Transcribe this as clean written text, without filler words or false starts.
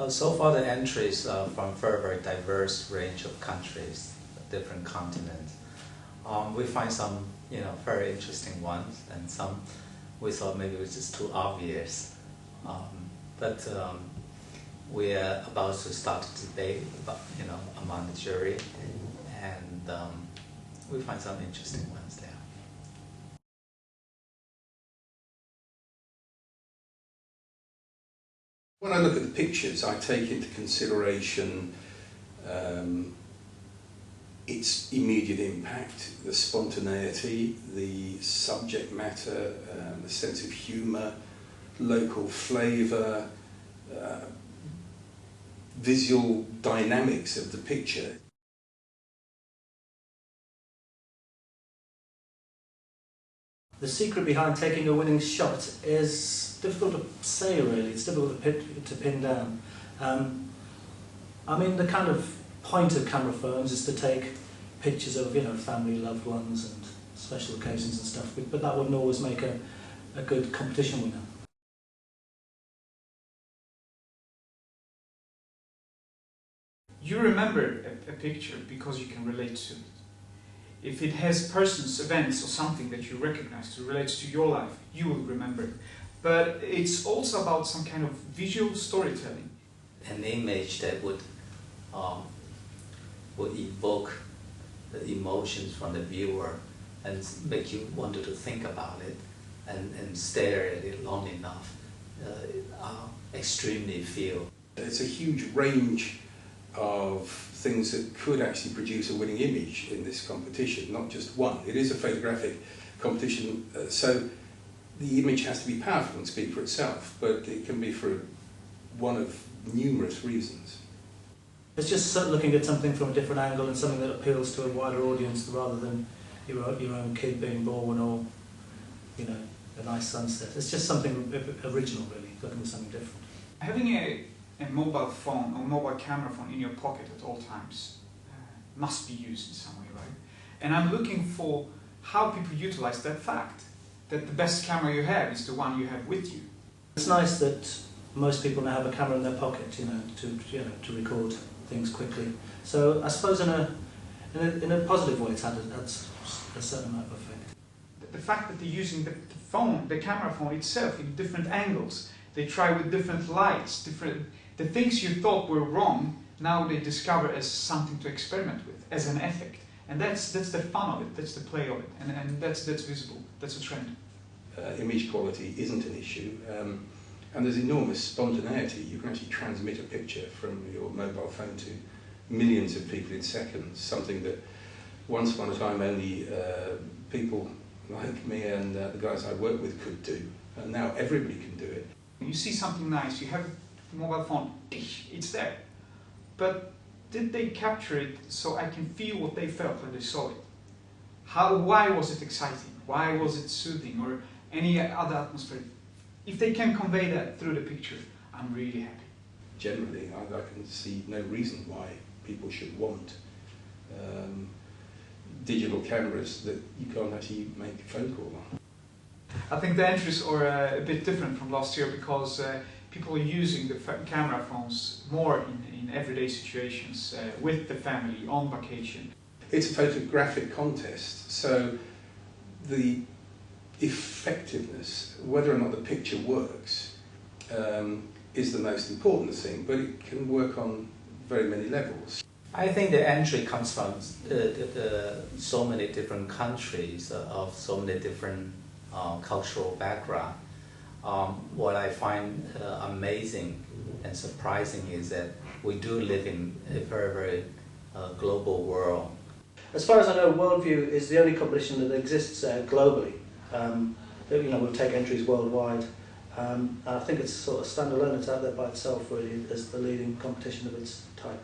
So far the entries are from very diverse range of countries, different continents. We find some very interesting ones, and some we thought maybe it was just too obvious. But we're about to start a debate about, among the jury, and we find some interesting ones there. When I look at the pictures, I take into consideration its immediate impact, the spontaneity, the subject matter, the sense of humour, local flavour, visual dynamics of the picture. The secret behind taking a winning shot is difficult to say, really. It's difficult to pin down. I mean, the kind of point of camera phones is to take pictures of, family, loved ones and special occasions and stuff, but that wouldn't always make a good competition winner. You remember a picture because you can relate to it. If it has persons, events, or something that you recognize, that relates to your life, you will remember it. But it's also about some kind of visual storytelling. An image that would evoke the emotions from the viewer and make you want to think about it and stare at it long enough, extremely feel. It's a huge range of things that could actually produce a winning image in this competition, not just one. It is a photographic competition, so the image has to be powerful and speak for itself, but it can be for one of numerous reasons. It's just looking at something from a different angle and something that appeals to a wider audience rather than your own kid being born or, a nice sunset. It's just something original, really, looking at something different. Having a mobile phone or mobile camera phone in your pocket at all times must be used in some way, right? And I'm looking for how people utilize that fact, that the best camera you have is the one you have with you. It's nice that most people now have a camera in their pocket, to record things quickly. So I suppose in a positive way, it's had a certain amount of effect. The fact that they're using the camera phone itself in different angles, they try with different lights, the things you thought were wrong, now they discover as something to experiment with, as an effect. And that's the fun of it, that's the play of it, and that's visible, that's a trend. Image quality isn't an issue, and there's enormous spontaneity. You can actually transmit a picture from your mobile phone to millions of people in seconds, something that once upon a time only people like me and the guys I work with could do, and now everybody can do it. You see something nice, you have a mobile phone, it's there. But did they capture it so I can feel what they felt when they saw it? Why was it exciting? Why was it soothing? Or any other atmosphere? If they can convey that through the picture, I'm really happy. Generally, I can see no reason why people should want digital cameras that you can't actually make a phone call on. I think the entries are a bit different from last year because people are using the camera phones more in everyday situations, with the family, on vacation. It's a photographic contest, so the effectiveness, whether or not the picture works, is the most important thing, but it can work on very many levels. I think the entry comes from so many different countries of so many different cultural background. What I find amazing and surprising is that we do live in a very global world. As far as I know, World View is the only competition that exists globally. We'll take entries worldwide. And I think it's sort of standalone. It's out there by itself, really, as the leading competition of its type.